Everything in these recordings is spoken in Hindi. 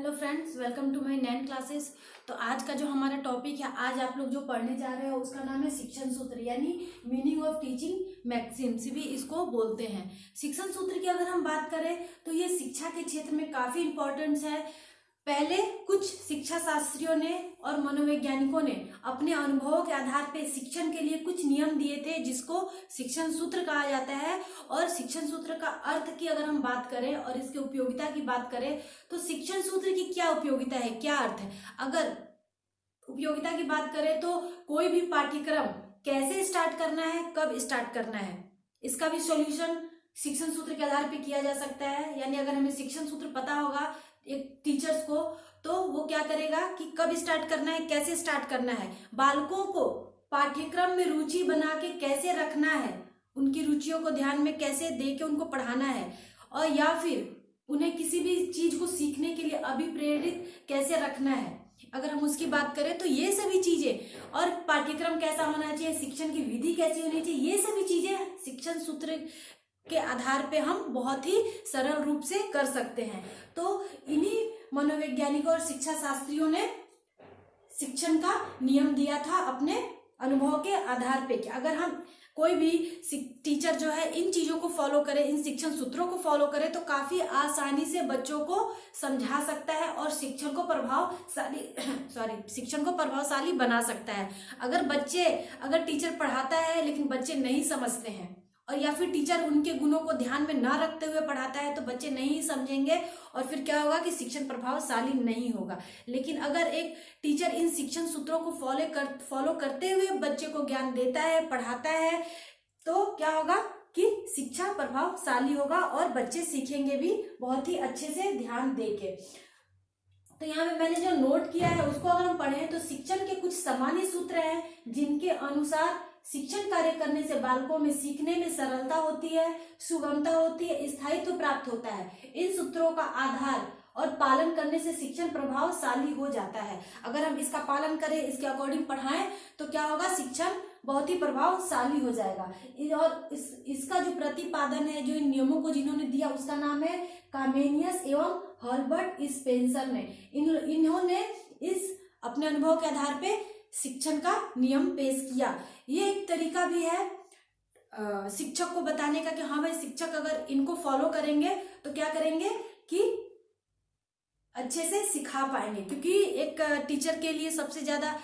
Hello friends, welcome to my 9 classes. तो आज का जो हमारा टॉपिक है, आज आप लोग जो पढ़ने जा रहे हो उसका नाम है शिक्षण सूत्र, यानी मीनिंग ऑफ टीचिंग मैक्सिम्स भी इसको बोलते हैं। शिक्षण सूत्र की अगर हम बात करें तो ये शिक्षा के क्षेत्र में काफी इंपॉर्टेंस है। पहले कुछ शिक्षा शास्त्रियों ने और मनोवैज्ञानिकों ने अपने अनुभवों के आधार पर शिक्षण के लिए कुछ नियम दिए थे, जिसको शिक्षण सूत्र कहा जाता है। और शिक्षण सूत्र का अर्थ की अगर हम बात करें और इसके उपयोगिता की बात करें तो शिक्षण सूत्र की क्या उपयोगिता है, क्या अर्थ है। अगर उपयोगिता की बात करें तो कोई भी पाठ्यक्रम कैसे स्टार्ट करना है, कब स्टार्ट करना है, इसका भी सॉल्यूशन शिक्षण सूत्र के आधार पर किया जा सकता है। यानी अगर हमें शिक्षण सूत्र पता होगा एक टीचर्स को, तो वो क्या करेगा कि कब स्टार्ट करना है, कैसे स्टार्ट करना है, बालकों को पाठ्यक्रम में रुचि बना के कैसे रखना है, उनकी रुचियों को ध्यान में कैसे दे के उनको पढ़ाना है, और या फिर उन्हें किसी भी चीज को सीखने के लिए अभिप्रेरित कैसे रखना है। अगर हम उसकी बात करें तो ये सभी चीजें, और पाठ्यक्रम कैसा होना चाहिए, शिक्षण की विधि कैसी होनी चाहिए, ये सभी चीजें शिक्षण सूत्र के आधार पे हम बहुत ही सरल रूप से कर सकते हैं। तो इन्हीं मनोवैज्ञानिकों और शिक्षा शास्त्रियों ने शिक्षण का नियम दिया था अपने अनुभव के आधार पे कि अगर हम कोई भी टीचर जो है इन चीजों को फॉलो करे, इन शिक्षण सूत्रों को फॉलो करे, तो काफी आसानी से बच्चों को समझा सकता है और शिक्षण को प्रभावशाली बना सकता है। अगर टीचर पढ़ाता है लेकिन बच्चे नहीं समझते हैं, और या फिर टीचर उनके गुणों को ध्यान में ना रखते हुए पढ़ाता है, तो बच्चे नहीं समझेंगे और फिर क्या होगा कि शिक्षण प्रभावशाली नहीं होगा। लेकिन अगर एक टीचर इन शिक्षण सूत्रों को फॉलो करते हुए बच्चे को ज्ञान देता है, पढ़ाता है, तो क्या होगा कि शिक्षा प्रभावशाली होगा और बच्चे सीखेंगे भी बहुत ही अच्छे से ध्यान देके। तो यहाँ पे मैंने जो नोट किया है उसको अगर हम पढ़ें तो शिक्षण के कुछ सामान्य सूत्र हैं जिनके अनुसार शिक्षण कार्य करने से बालकों में सीखने में सरलता होती है, सुगमता होती है, स्थायित्व प्राप्त होता है। इन सूत्रों का आधार और पालन करने से शिक्षण प्रभावशाली हो जाता है। अगर हम इसका पालन करें, इसके अकॉर्डिंग पढ़ाएं, तो क्या होगा, शिक्षण बहुत ही प्रभावशाली हो जाएगा। और इसका जो प्रतिपादन है, जो इन नियमों को जिन्होंने दिया, उसका नाम है कामेनियस एवं हर्बर्ट स्पेंसर ने। इन्होंने इस अपने अनुभव के आधार पे शिक्षण का नियम पेश किया। ये एक तरीका भी है शिक्षक को बताने का कि हाँ भाई, शिक्षक अगर इनको फॉलो करेंगे तो क्या करेंगे कि अच्छे से सिखा पाएंगे। क्योंकि एक टीचर के लिए सबसे ज्यादा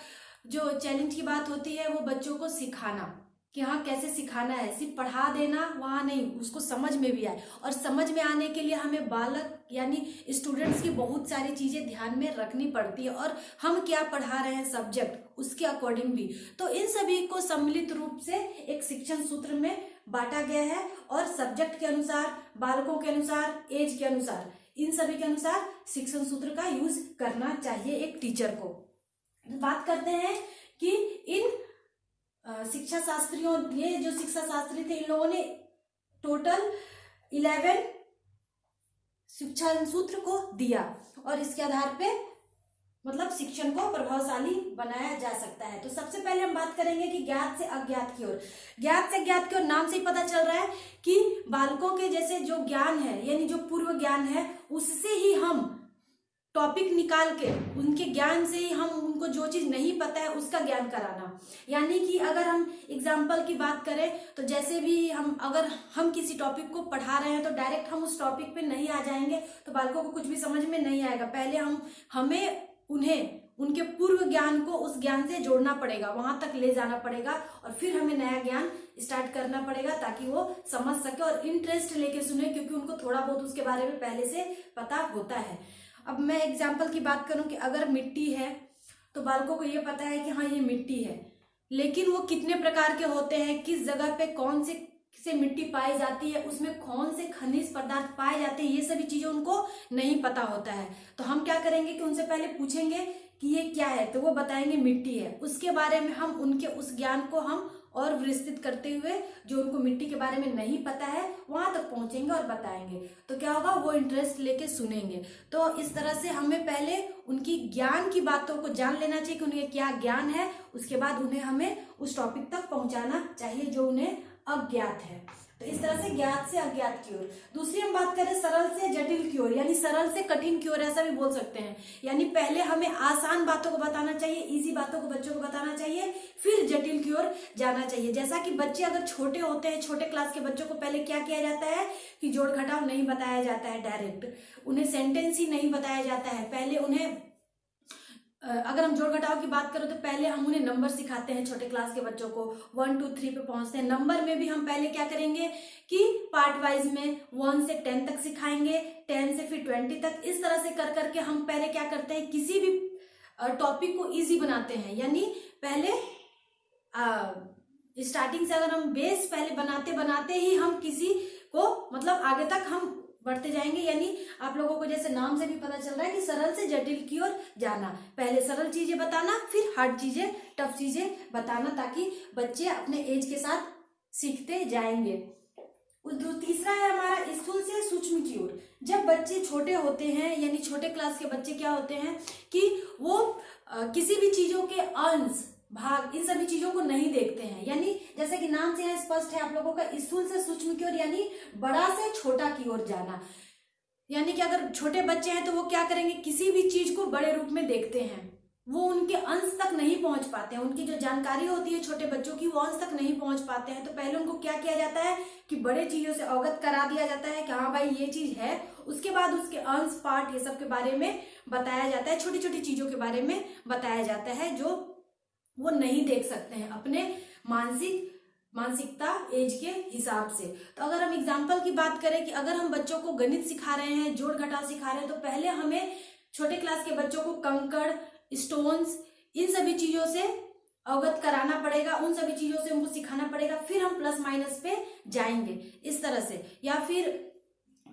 जो चैलेंज की बात होती है वो बच्चों को सिखाना, कि हाँ कैसे सिखाना है। सिर्फ पढ़ा देना वहां नहीं, उसको समझ में भी आए, और समझ में आने के लिए हमें बालक यानी स्टूडेंट्स की बहुत सारी चीजें ध्यान में रखनी पड़ती है, और हम क्या पढ़ा रहे हैं सब्जेक्ट उसके अकॉर्डिंग भी। तो इन सभी को सम्मिलित रूप से एक शिक्षण सूत्र में बांटा गया है, और सब्जेक्ट के अनुसार, बालकों के अनुसार, एज के अनुसार, इन सभी के अनुसार शिक्षण सूत्र का यूज करना चाहिए एक टीचर को। बात करते हैं कि इन शिक्षा शास्त्रियों, ये जो शिक्षा शास्त्री थे, इन लोगों ने टोटल 11 शिक्षा सूत्र को दिया, और इसके आधार पे मतलब शिक्षण को प्रभावशाली बनाया जा सकता है। तो सबसे पहले हम बात करेंगे कि ज्ञात से अज्ञात की ओर। ज्ञात से अज्ञात की ओर नाम से ही पता चल रहा है कि बालकों के जैसे जो ज्ञान है, यानी जो पूर्व ज्ञान है, उससे ही हम टॉपिक निकाल के, उनके ज्ञान से ही हम उनको जो चीज नहीं पता है उसका ज्ञान कराना। यानी कि अगर हम एग्जाम्पल की बात करें तो जैसे भी अगर हम किसी टॉपिक को पढ़ा रहे हैं तो डायरेक्ट हम उस टॉपिक पे नहीं आ जाएंगे, तो बालकों को कुछ भी समझ में नहीं आएगा। पहले हमें उन्हें उनके पूर्व ज्ञान को उस ज्ञान से जोड़ना पड़ेगा, वहां तक ले जाना पड़ेगा, और फिर हमें नया ज्ञान स्टार्ट करना पड़ेगा ताकि वो समझ सके और इंटरेस्ट लेके सुने, क्योंकि उनको थोड़ा बहुत उसके बारे में पहले से पता होता है। अब मैं एग्जाम्पल की बात करूं कि अगर मिट्टी है तो बालकों को ये पता है कि हाँ ये मिट्टी है, लेकिन वो कितने प्रकार के होते हैं, किस जगह पे कौन से मिट्टी पाई जाती है, उसमें कौन से खनिज पदार्थ पाए जाते हैं, ये सभी चीजें उनको नहीं पता होता है। तो हम क्या करेंगे कि उनसे पहले पूछेंगे कि ये क्या है, तो वो बताएंगे मिट्टी है। उसके बारे में हम उनके उस ज्ञान को हम और विस्तृत करते हुए, जो उनको मिट्टी के बारे में नहीं पता है वहां तक पहुंचेंगे और बताएंगे। तो क्या होगा, वो इंटरेस्ट लेके सुनेंगे। तो इस तरह से हमें पहले उनकी ज्ञान की बातों को जान लेना चाहिए कि उन्हें क्या ज्ञान है, उसके बाद हमें उस टॉपिक तक पहुंचाना चाहिए जो उन्हें अज्ञात है। तो इस तरह से ज्ञात से अज्ञात की ओर। दूसरी हम बात करें सरल से जटिल की ओर, यानी सरल से कठिन की ओर, ऐसा भी बोल सकते हैं। यानी पहले हमें आसान बातों को बताना चाहिए, इजी बातों को बच्चों को बताना चाहिए, फिर जटिल की ओर जाना चाहिए। जैसा कि बच्चे अगर छोटे होते हैं, छोटे क्लास के बच्चों को पहले क्या किया जाता है कि जोड़ घटाव नहीं बताया जाता है डायरेक्ट, उन्हें सेंटेंस ही नहीं बताया जाता है। पहले उन्हें अगर हम जोड़ घटाव की बात करें तो पहले हम उन्हें नंबर सिखाते हैं, छोटे क्लास के बच्चों को 1 2 3 पे पहुंचते हैं। नंबर में भी हम पहले क्या करेंगे कि पार्ट वाइज में 1 से 10 तक सिखाएंगे, 10 से फिर 20 तक। इस तरह से कर करके हम पहले क्या करते हैं, किसी भी टॉपिक को इजी बनाते हैं। यानी पहले स्टार्टिंग से अगर हम बेस पहले बनाते बनाते ही हम किसी को मतलब आगे तक हम बढ़ते जाएंगे। यानी आप लोगों को जैसे नाम से भी पता चल रहा है कि सरल से जटिल की ओर जाना, पहले सरल चीजें बताना, फिर हार्ड चीजें, टफ चीजें बताना, ताकि बच्चे अपने एज के साथ सीखते जाएंगे। तीसरा है हमारा स्थूल से सूक्ष्म की ओर। जब बच्चे छोटे होते हैं, यानी छोटे क्लास के बच्चे क्या होते हैं कि वो किसी भी चीजों के अंश, भाग, इन सभी चीजों को नहीं देखते हैं। यानी जैसे कि नाम से यहाँ स्पष्ट है आप लोगों का, स्थूल से सूक्ष्म की ओर, यानी बड़ा से छोटा की ओर जाना। यानी कि अगर छोटे बच्चे हैं तो वो क्या करेंगे, किसी भी चीज को बड़े रूप में देखते हैं, वो उनके अंश तक नहीं पहुंच पाते हैं। उनकी जो जानकारी होती है छोटे बच्चों की, वो अंश तक नहीं पहुंच पाते हैं। तो पहले उनको क्या किया जाता है कि बड़े चीजों से अवगत करा दिया जाता है कि हाँ भाई ये चीज है। उसके बाद उसके अंश, पार्ट, ये सब के बारे में बताया जाता है, छोटी छोटी चीजों के बारे में बताया जाता है जो वो नहीं देख सकते हैं अपने मानसिकता एज के हिसाब से। तो अगर हम एग्जाम्पल की बात करें कि अगर हम बच्चों को गणित सिखा रहे हैं, जोड़ घटाव सिखा रहे हैं, तो पहले हमें छोटे क्लास के बच्चों को कंकड़, स्टोन्स, इन सभी चीजों से अवगत कराना पड़ेगा, उन सभी चीजों से उनको सिखाना पड़ेगा, फिर हम प्लस माइनस पे जाएंगे इस तरह से। या फिर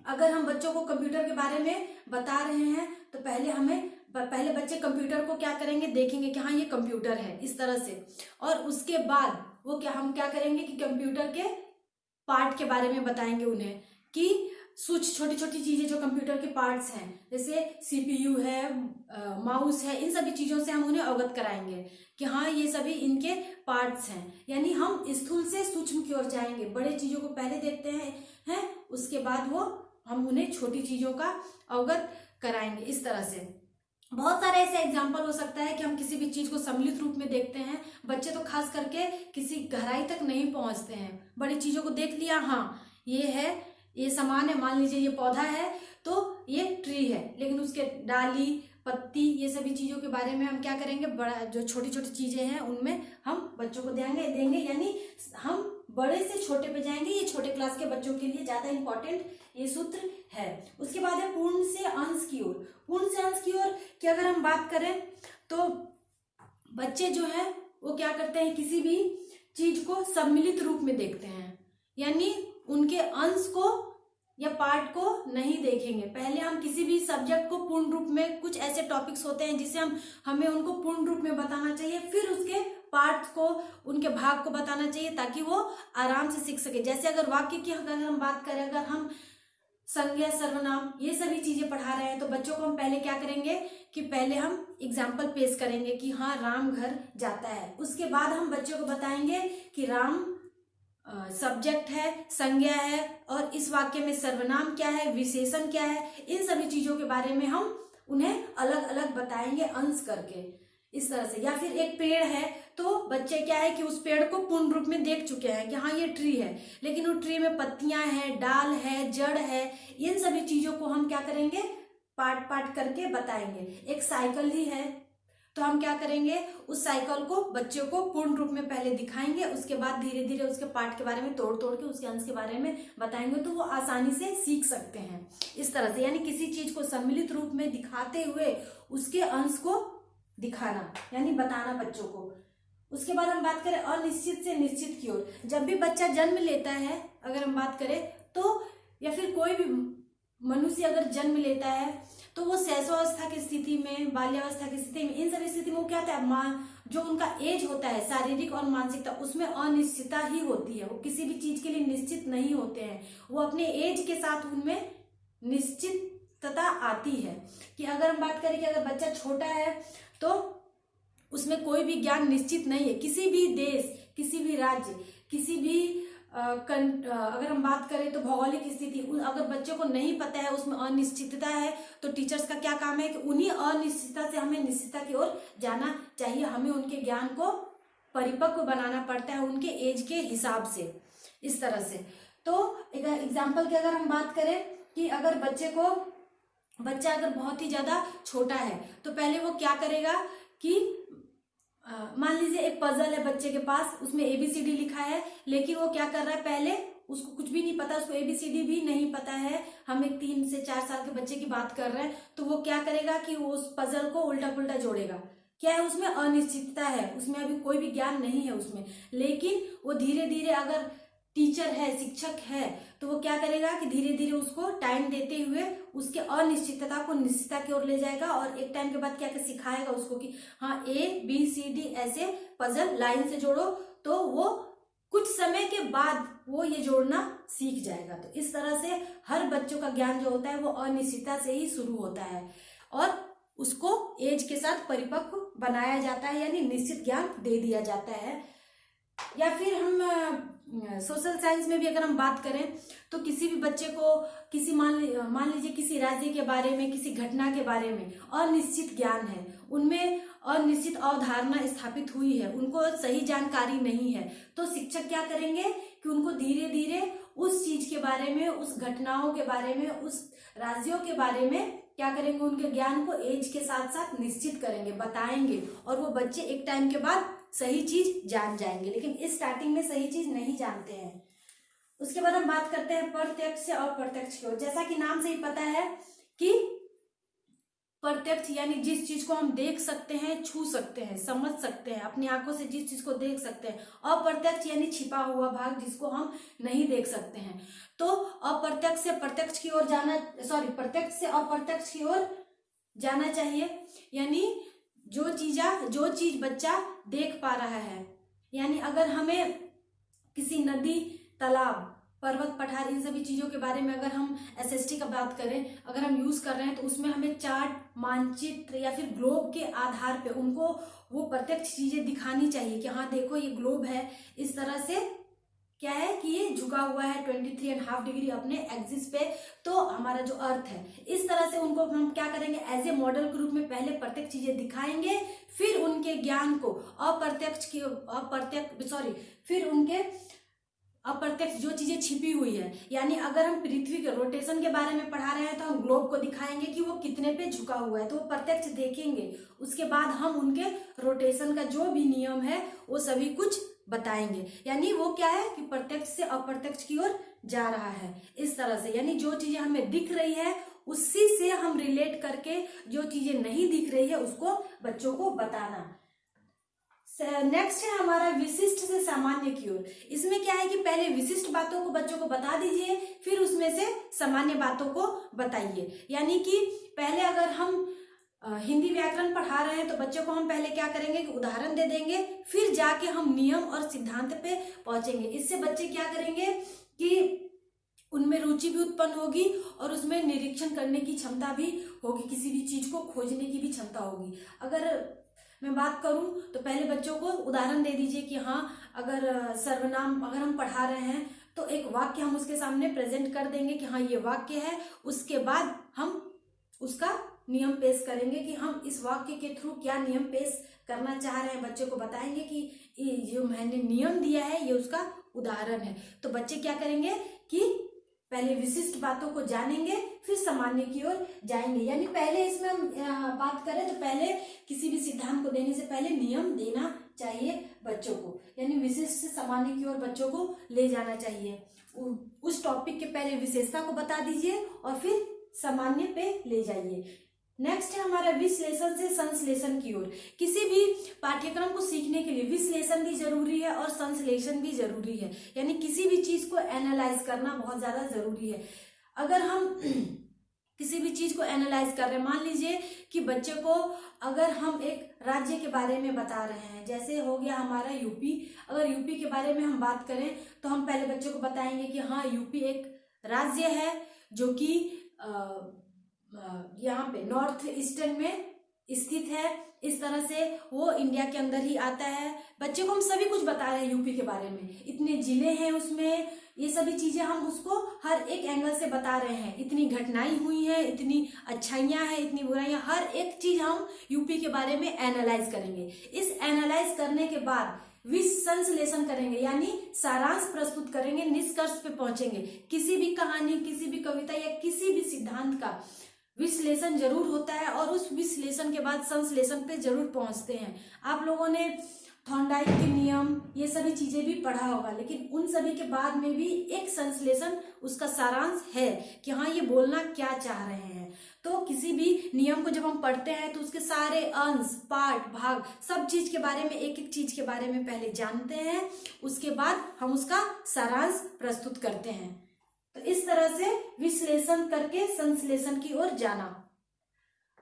अगर हम बच्चों को कंप्यूटर के बारे में बता रहे हैं तो पहले बच्चे कंप्यूटर को क्या करेंगे, देखेंगे कि हाँ ये कंप्यूटर है, इस तरह से। और उसके बाद हम क्या करेंगे कि कंप्यूटर के पार्ट के बारे में बताएंगे उन्हें कि छोटी छोटी चीजें जो कंप्यूटर के पार्ट्स हैं, जैसे सीपीयू है, माउस है, इन सभी चीजों से हम उन्हें अवगत कराएंगे कि हाँ ये सभी इनके पार्ट्स हैं। यानी हम स्थूल से सूक्ष्म की ओर जाएंगे, बड़े चीजों को पहले देखते हैं, उसके बाद हम उन्हें छोटी चीजों का अवगत कराएंगे, इस तरह से। बहुत सारे ऐसे एग्जाम्पल हो सकता है कि हम किसी भी चीज को सम्मिलित रूप में देखते हैं। बच्चे तो खास करके किसी गहराई तक नहीं पहुंचते हैं, बड़ी चीजों को देख लिया, हाँ ये है, ये सामान है, मान लीजिए ये पौधा है तो ये ट्री है, लेकिन उसके डाली, पत्ती, ये सभी चीजों के बारे में हम क्या करेंगे, बड़ा जो छोटी छोटी चीजें हैं उनमें हम बच्चों को देंगे। यानी हम बड़े से छोटे पे जाएंगे। ये छोटे क्लास के बच्चों के लिए ज्यादा इंपॉर्टेंट ये सूत्र है। उसके बाद है पूर्ण से अंश की ओर। पूर्ण से अंश की ओर की अगर हम बात करें तो बच्चे जो है वो क्या करते हैं, किसी भी चीज को सम्मिलित रूप में देखते हैं, यानी उनके अंश को या पार्ट को नहीं देखेंगे। पहले हम किसी भी सब्जेक्ट को पूर्ण रूप में, कुछ ऐसे टॉपिक्स होते हैं जिसे हमें उनको पूर्ण रूप में बताना चाहिए, फिर उसके पार्ट्स को, उनके भाग को बताना चाहिए ताकि वो आराम से सीख सके। जैसे अगर वाक्य की अगर हम बात करें, अगर हम संज्ञा, सर्वनाम, ये सभी चीजें पढ़ा रहे हैं तो बच्चों को हम पहले क्या करेंगे कि पहले हम एग्जाम्पल पेश करेंगे कि हाँ राम घर जाता है। उसके बाद हम बच्चों को बताएंगे कि राम सब्जेक्ट है, संज्ञा है, और इस वाक्य में सर्वनाम क्या है, विशेषण क्या है, इन सभी चीजों के बारे में हम उन्हें अलग अलग बताएंगे अंश करके, इस तरह से। या फिर एक पेड़ है तो बच्चे क्या है कि उस पेड़ को पूर्ण रूप में देख चुके हैं कि हाँ ये ट्री है, लेकिन उस ट्री में पत्तियां हैं, डाल है, जड़ है, इन सभी चीजों को हम क्या करेंगे, पार्ट पार्ट करके बताएंगे। एक साइकिल ही है तो हम क्या करेंगे, उस साइकिल को बच्चों को पूर्ण रूप में पहले दिखाएंगे, उसके बाद धीरे धीरे उसके पार्ट के बारे में तोड़ तोड़ के उसके अंश के बारे में बताएंगे, तो वो आसानी से सीख सकते हैं इस तरह से। यानी किसी चीज को सम्मिलित रूप में दिखाते हुए उसके अंश को दिखाना, यानी बताना बच्चों को। उसके बाद हम बात करें अनिश्चित से निश्चित की ओर। जब भी बच्चा जन्म लेता है, अगर हम बात करें तो, या फिर कोई भी मनुष्य अगर जन्म लेता है तो वो शैशवावस्था की स्थिति में, बाल्यावस्था की स्थिति में, इन सभी स्थिति में वो क्या होता है, जो उनका एज होता है शारीरिक और मानसिकता, उसमें अनिश्चितता ही होती है। वो किसी भी चीज के लिए निश्चित नहीं होते हैं, वो अपने एज के साथ उनमें निश्चितता आती है। कि अगर हम बात करें कि अगर बच्चा छोटा है तो उसमें कोई भी ज्ञान निश्चित नहीं है। किसी भी देश, किसी भी राज्य, किसी भी अगर हम बात करें तो भौगोलिक स्थिति, अगर बच्चे को नहीं पता है, उसमें अनिश्चितता है, तो टीचर्स का क्या काम है कि उन्हीं अनिश्चितता से हमें निश्चितता की ओर जाना चाहिए। हमें उनके ज्ञान को परिपक्व बनाना पड़ता है उनके एज के हिसाब से, इस तरह से। तो एक एग्जाम्पल की अगर हम बात करें कि अगर बच्चा अगर बहुत ही ज्यादा छोटा है तो पहले वो क्या करेगा कि मान लीजिए एक पजल है बच्चे के पास, उसमें ABCD लिखा है, लेकिन वो क्या कर रहा है, पहले उसको कुछ भी नहीं पता, उसको ABCD भी नहीं पता है। हम एक 3 से 4 साल के बच्चे की बात कर रहे हैं, तो वो क्या करेगा कि वो उस पजल को उल्टा पुल्टा जोड़ेगा। क्या है, उसमें अनिश्चितता है, उसमें अभी कोई भी ज्ञान नहीं है उसमें, लेकिन वो धीरे धीरे, अगर टीचर है, शिक्षक है, तो वो क्या करेगा कि धीरे धीरे उसको टाइम देते हुए उसके अनिश्चितता को निश्चितता की ओर ले जाएगा, और एक टाइम के बाद क्या क्या सिखाएगा उसको कि हाँ ABCD ऐसे पजल लाइन से जोड़ो, तो वो कुछ समय के बाद वो ये जोड़ना सीख जाएगा। तो इस तरह से हर बच्चों का ज्ञान जो होता है वो अनिश्चितता से ही शुरू होता है, और उसको एज के साथ परिपक्व बनाया जाता है, यानी निश्चित ज्ञान दे दिया जाता है। या फिर हम सोशल साइंस में भी अगर हम बात करें तो किसी भी बच्चे को किसी मान लीजिए किसी राज्य के बारे में, किसी घटना के बारे में अनिश्चित ज्ञान है, उनमें अनिश्चित अवधारणा स्थापित हुई है, उनको सही जानकारी नहीं है, तो शिक्षक क्या करेंगे कि उनको धीरे धीरे उस चीज के बारे में, उस घटनाओं के बारे में, उस राज्यों के बारे में क्या करेंगे, उनके ज्ञान को एज के साथ साथ निश्चित करेंगे, बताएंगे, और वो बच्चे एक टाइम के बाद सही चीज जान जाएंगे, लेकिन इस स्टार्टिंग में सही चीज नहीं जानते हैं। उसके बाद हम बात करते हैं प्रत्यक्ष से अप्रत्यक्ष की ओर। जैसा कि नाम से ही पता है कि प्रत्यक्ष यानी जिस चीज को हम देख सकते हैं, छू सकते हैं, समझ सकते हैं, अपनी आंखों से जिस चीज को देख सकते हैं। अप्रत्यक्ष यानी छिपा हुआ भाग जिसको हम नहीं देख सकते हैं। तो अप्रत्यक्ष से प्रत्यक्ष की ओर जाना, प्रत्यक्ष से अप्रत्यक्ष की ओर जाना चाहिए, यानी जो चीज बच्चा देख पा रहा है, यानी अगर हमें किसी नदी, तालाब, पर्वत, पठार, इन सभी चीजों के बारे में अगर हम SST का बात करें, अगर हम यूज कर रहे हैं, तो उसमें हमें चार्ट, मानचित्र या फिर ग्लोब के आधार पे उनको वो प्रत्यक्ष चीजें दिखानी चाहिए कि हाँ देखो ये ग्लोब है, इस तरह से क्या है कि ये झुका हुआ है 23.5 डिग्री अपने एक्सिस पे, तो हमारा जो अर्थ है, इस तरह से उनको हम क्या करेंगे, एज ए मॉडल के रूप में पहले प्रत्यक्ष चीजें दिखाएंगे, फिर उनके ज्ञान को फिर उनके अप्रत्यक्ष जो चीजें छिपी हुई है, यानी अगर हम पृथ्वी के रोटेशन के बारे में पढ़ा रहे हैं तो हम ग्लोब को दिखाएंगे कि वो कितने पे झुका हुआ है, तो वो प्रत्यक्ष देखेंगे, उसके बाद हम उनके रोटेशन का जो भी नियम है वो सभी कुछ बताएंगे, यानी वो क्या है कि प्रत्यक्ष से अप्रत्यक्ष की ओर जा रहा है, इस तरह से। यानी जो चीजें हमें दिख रही है उसी से हम रिलेट करके जो चीजें नहीं दिख रही है उसको बच्चों को बताना। नेक्स्ट है हमारा विशिष्ट से सामान्य की ओर। इसमें क्या है कि पहले विशिष्ट बातों को बच्चों को बता दीजिए, फिर उसमें से सामान्य बातों को बताइए। यानी कि पहले अगर हम हिंदी व्याकरण पढ़ा रहे हैं तो बच्चों को हम पहले क्या करेंगे कि उदाहरण दे देंगे, फिर जाके हम नियम और सिद्धांत पे पहुंचेंगे। इससे बच्चे क्या करेंगे कि उनमें रुचि भी उत्पन्न होगी और उसमें निरीक्षण करने की क्षमता भी होगी, किसी भी चीज को खोजने की भी क्षमता होगी। अगर मैं बात करूं तो पहले बच्चों को उदाहरण दे दीजिए कि हाँ अगर सर्वनाम अगर हम पढ़ा रहे हैं तो एक वाक्य हम उसके सामने प्रेजेंट कर देंगे कि हाँ ये वाक्य है, उसके बाद हम उसका नियम पेश करेंगे कि हम इस वाक्य के थ्रू क्या नियम पेश करना चाह रहे हैं। बच्चे को बताएंगे कि ये जो मैंने नियम दिया है ये उसका उदाहरण है। तो बच्चे क्या करेंगे कि पहले विशिष्ट बातों को जानेंगे, फिर सामान्य की ओर जाएंगे। यानी पहले इसमें हम बात करें तो पहले किसी भी सिद्धांत को देने से पहले नियम देना चाहिए बच्चों को, यानी विशिष्ट से सामान्य की ओर बच्चों को ले जाना चाहिए। उस टॉपिक के पहले विशेषता को बता दीजिए और फिर सामान्य पे ले जाइए। नेक्स्ट है हमारा विश्लेषण से संश्लेषण की ओर। किसी भी पाठ्यक्रम को सीखने के लिए विश्लेषण भी जरूरी है और संश्लेषण भी जरूरी है, यानी किसी भी चीज को एनालाइज करना बहुत ज्यादा जरूरी है। अगर हम किसी भी चीज को एनालाइज कर रहे हैं, मान लीजिए कि बच्चे को अगर हम एक राज्य के बारे में बता रहे हैं, जैसे हो गया हमारा यूपी, अगर यूपी के बारे में हम बात करें तो हम पहले बच्चे को बताएंगे कि हाँ यूपी एक राज्य है जो कि यहाँ पे नॉर्थ ईस्टर्न में स्थित है। इस तरह से वो इंडिया के अंदर ही आता है। बच्चे को हम सभी कुछ बता रहे हैं यूपी के बारे में, इतने जिले हैं उसमें, ये सभी चीजें हम उसको हर एक एंगल से बता रहे हैं। इतनी घटनाएं हुई हैं, इतनी अच्छाइयां हैं, इतनी बुराइयां, हर एक चीज हम यूपी के बारे में एनालाइज करेंगे। इस एनालाइज करने के बाद विसंश्लेषण करेंगे, यानी सारांश प्रस्तुत करेंगे, निष्कर्ष पे पहुंचेंगे। किसी भी कहानी, किसी भी कविता या किसी भी सिद्धांत का विश्लेषण जरूर होता है और उस विश्लेषण के बाद संश्लेषण पे जरूर पहुंचते हैं। आप लोगों ने थॉर्नडाइक के नियम ये सभी चीजें भी पढ़ा होगा, लेकिन उन सभी के बाद में भी एक संश्लेषण, उसका सारांश है कि हाँ ये बोलना क्या चाह रहे हैं। तो किसी भी नियम को जब हम पढ़ते हैं तो उसके सारे अंश, पार्ट, भाग, सब चीज के बारे में, एक एक चीज के बारे में पहले जानते हैं, उसके बाद हम उसका सारांश प्रस्तुत करते हैं। तो इस तरह से विश्लेषण करके संश्लेषण की ओर जाना।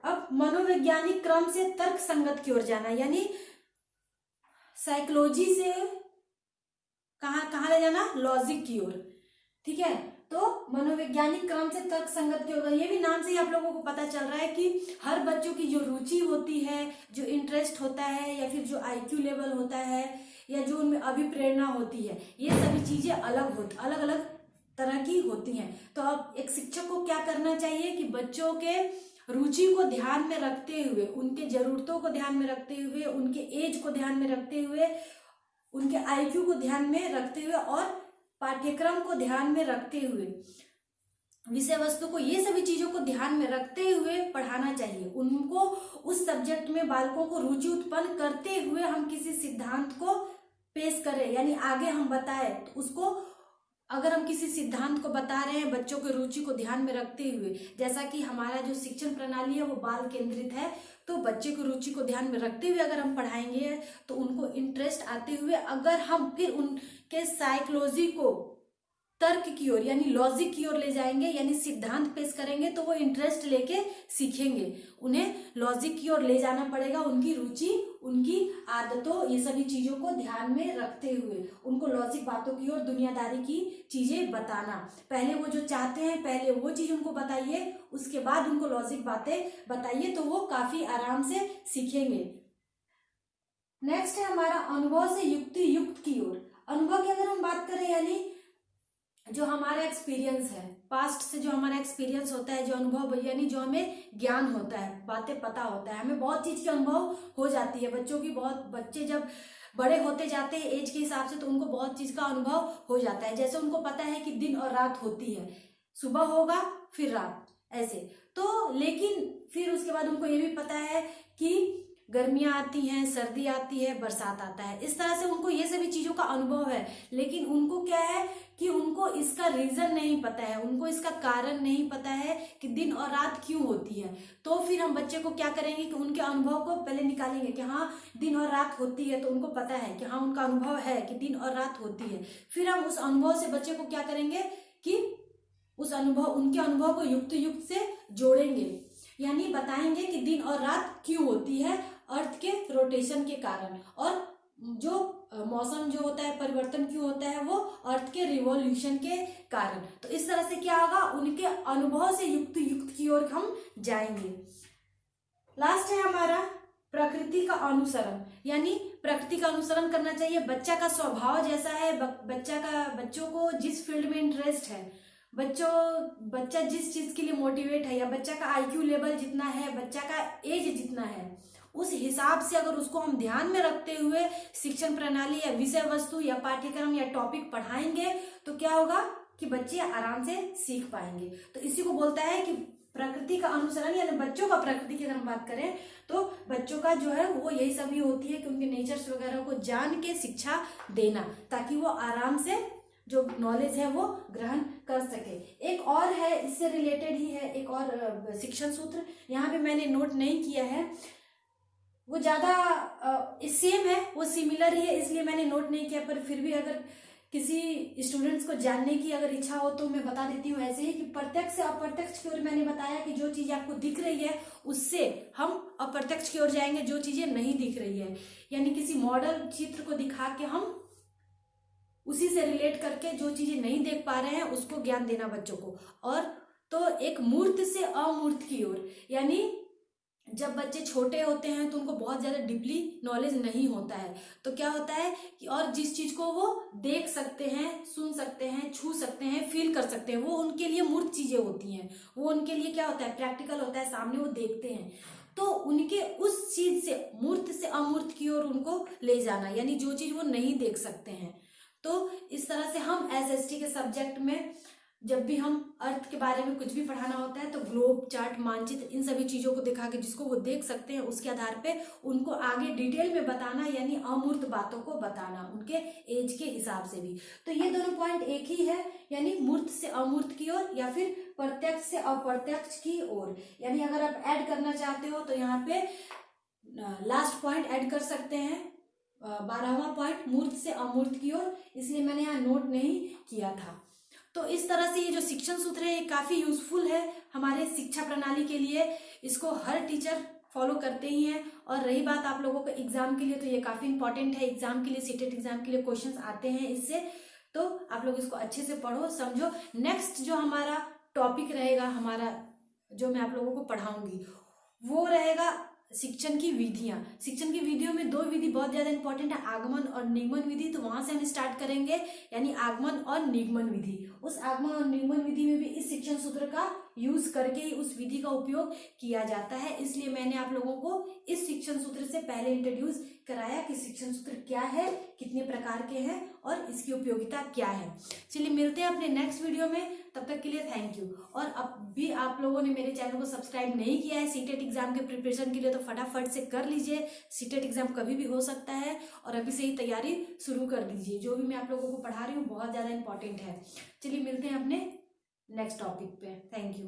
अब मनोवैज्ञानिक क्रम से तर्क संगत की ओर जाना, यानी साइकोलॉजी से कहाँ ले जाना, लॉजिक की ओर। ठीक है, तो मनोवैज्ञानिक क्रम से तर्क संगत की ओर, ये भी नाम से ही आप लोगों को पता चल रहा है कि हर बच्चों की जो रुचि होती है, जो इंटरेस्ट होता है, या फिर जो आईक्यू लेवल होता है, या जो उनमें अभिप्रेरणा होती है, ये सभी चीजें अलग अलग तरह की होती हैं। तो अब एक शिक्षक को क्या करना चाहिए कि बच्चों के रुचि को ध्यान में रखते हुए, उनके जरूरतों को ध्यान में रखते हुए, उनके एज को ध्यान में रखते हुए, उनके आईक्यू को ध्यान में रखते हुए और पाठ्यक्रम को ध्यान में रखते हुए, विषय वस्तु को, ये सभी चीजों को ध्यान में रखते हुए पढ़ाना चाहिए। उनको उस सब्जेक्ट में बालकों को रुचि उत्पन्न करते हुए हम किसी सिद्धांत को पेश करें, यानी आगे हम बताएं। तो उसको अगर हम किसी सिद्धांत को बता रहे हैं बच्चों की रुचि को ध्यान में रखते हुए, जैसा कि हमारा जो शिक्षण प्रणाली है वो बाल केंद्रित है, तो बच्चे की रुचि को ध्यान में रखते हुए अगर हम पढ़ाएंगे तो उनको इंटरेस्ट आते हुए, अगर हम फिर उनके साइकोलॉजी को तर्क की ओर यानी लॉजिक की ओर ले जाएंगे, यानी सिद्धांत पेश करेंगे, तो वो इंटरेस्ट लेके सीखेंगे। उन्हें लॉजिक की ओर ले जाना पड़ेगा, उनकी रुचि, उनकी आदतों, ये सभी चीजों को ध्यान में रखते हुए उनको लॉजिक बातों की ओर, दुनियादारी की चीजें बताना। पहले वो जो चाहते हैं पहले वो चीज उनको बताइए, उसके बाद उनको लॉजिक बातें बताइए, तो वो काफी आराम से सीखेंगे। नेक्स्ट है हमारा अनुभव से युक्ति युक्त की ओर। अनुभव की अगर हम बात करें, यानी जो हमारा एक्सपीरियंस है, पास्ट से जो हमारा एक्सपीरियंस होता है, जो अनुभव, यानी जो हमें ज्ञान होता है, बातें पता होता है, हमें बहुत चीज की अनुभव हो जाती है। बच्चों की बच्चे जब बड़े होते जाते हैं एज के हिसाब से, तो उनको बहुत चीज का अनुभव हो जाता है। जैसे उनको पता है कि दिन और रात होती है, सुबह होगा फिर रात, ऐसे। तो लेकिन फिर उसके बाद उनको ये भी पता है कि गर्मियां आती हैं, सर्दी आती है, बरसात आता है। इस तरह से उनको ये सभी चीजों का अनुभव है, लेकिन उनको क्या है कि उनको इसका रीजन नहीं पता है, उनको इसका कारण नहीं पता है कि दिन और रात क्यों होती है। तो फिर हम बच्चे को क्या करेंगे कि उनके अनुभव को पहले निकालेंगे कि हाँ दिन और रात होती है, तो उनको पता है कि हाँ उनका अनुभव है कि दिन और रात होती है। फिर हम उस अनुभव से बच्चे को क्या करेंगे कि उस अनुभव, उनके अनुभव को युक्त से जोड़ेंगे, यानी बताएंगे कि दिन और रात क्यों होती है, अर्थ के रोटेशन के कारण, और जो मौसम जो होता है परिवर्तन क्यों होता है, वो अर्थ के रिवॉल्यूशन के कारण। तो इस तरह से क्या होगा, उनके अनुभव से युक्त की ओर हम जाएंगे। लास्ट है हमारा प्रकृति का अनुसरण, यानी प्रकृति का अनुसरण करना चाहिए। बच्चा का स्वभाव जैसा है, बच्चों को जिस फील्ड में इंटरेस्ट है, बच्चा जिस चीज के लिए मोटिवेट है, या बच्चा का आईक्यू लेवल जितना है, बच्चा का एज जितना है, उस हिसाब से अगर उसको हम ध्यान में रखते हुए शिक्षण प्रणाली या विषय वस्तु या पाठ्यक्रम या टॉपिक पढ़ाएंगे, तो क्या होगा कि बच्चे आराम से सीख पाएंगे। तो इसी को बोलता है कि प्रकृति का अनुसरण, यानी बच्चों का प्रकृति की अगर हम बात करें तो बच्चों का जो है वो यही सभी होती है कि उनके नेचर्स वगैरह को जान के शिक्षा देना, ताकि वो आराम से जो नॉलेज है वो ग्रहण कर सके। एक और है, इससे रिलेटेड ही है, एक और शिक्षण सूत्र यहाँ पे मैंने नोट नहीं किया है, वो ज्यादा सेम है, वो सिमिलर ही है, इसलिए मैंने नोट नहीं किया, पर फिर भी अगर किसी स्टूडेंट्स को जानने की अगर इच्छा हो तो मैं बता देती हूँ ऐसे ही कि प्रत्यक्ष से अप्रत्यक्ष की ओर मैंने बताया कि जो चीज आपको दिख रही है उससे हम अप्रत्यक्ष की ओर जाएंगे, जो चीजें नहीं दिख रही है, यानी किसी मॉडल चित्र को दिखा के हम उसी से रिलेट करके जो चीजें नहीं देख पा रहे हैं उसको ज्ञान देना बच्चों को। और तो एक मूर्त से अमूर्त की ओर, यानी जब बच्चे छोटे होते हैं तो उनको बहुत ज़्यादा डीपली नॉलेज नहीं होता है, तो क्या होता है कि और जिस चीज़ को वो देख सकते हैं, सुन सकते हैं, छू सकते हैं, फील कर सकते हैं, वो उनके लिए मूर्त चीज़ें होती हैं। वो उनके लिए क्या होता है, प्रैक्टिकल होता है, सामने वो देखते हैं। तो उनके उस चीज़ से मूर्त से अमूर्त की ओर उनको ले जाना, यानी जो चीज़ वो नहीं देख सकते हैं। तो इस तरह से हम एसएसटी के सब्जेक्ट में जब भी हम अर्थ के बारे में कुछ भी पढ़ाना होता है तो ग्लोब, चार्ट, मानचित्र, इन सभी चीज़ों को दिखा के जिसको वो देख सकते हैं उसके आधार पे उनको आगे डिटेल में बताना, यानी अमूर्त बातों को बताना उनके एज के हिसाब से भी। तो ये दोनों पॉइंट एक ही है, यानी मूर्त से अमूर्त की ओर या फिर प्रत्यक्ष से अप्रत्यक्ष की ओर। यानी अगर आप ऐड करना चाहते हो तो यहाँ पे लास्ट पॉइंट ऐड कर सकते हैं, 12वां पॉइंट मूर्त से अमूर्त की ओर, इसलिए मैंने यहाँ नोट नहीं किया था। तो इस तरह से ये जो शिक्षण सूत्र है ये काफ़ी यूजफुल है हमारे शिक्षा प्रणाली के लिए, इसको हर टीचर फॉलो करते ही हैं। और रही बात आप लोगों के एग्जाम के लिए, तो ये काफ़ी इंपॉर्टेंट है, एग्जाम के लिए, सीटेट एग्जाम के लिए क्वेश्चंस आते हैं इससे, तो आप लोग इसको अच्छे से पढ़ो, समझो। नेक्स्ट जो हमारा टॉपिक रहेगा, हमारा जो मैं आप लोगों को पढ़ाऊंगी वो रहेगा शिक्षण की विधियां। शिक्षण की विधियों में 2 विधि बहुत ज्यादा इंपॉर्टेंट है, आगमन और निगमन विधि। तो वहां से हम स्टार्ट करेंगे, यानी आगमन और निगमन विधि। उस आगमन और निगमन विधि में भी इस शिक्षण सूत्र का यूज करके ही उस विधि का उपयोग किया जाता है, इसलिए मैंने आप लोगों को इस शिक्षण सूत्र से पहले इंट्रोड्यूस कराया कि शिक्षण सूत्र क्या है, कितने प्रकार के हैं और इसकी उपयोगिता क्या है। चलिए मिलते हैं अपने नेक्स्ट वीडियो में, तब तक के लिए थैंक यू। और अब भी आप लोगों ने मेरे चैनल को सब्सक्राइब नहीं किया है सीटेट एग्जाम के प्रिपरेशन के लिए, तो फटाफट से कर लीजिए। सीटेट एग्जाम कभी भी हो सकता है और अभी से ही तैयारी शुरू कर दीजिए। जो भी मैं आप लोगों को पढ़ा रही हूँ बहुत ज़्यादा इंपॉर्टेंट है। चलिए मिलते हैं अपने नेक्स्ट टॉपिक पे, थैंक यू।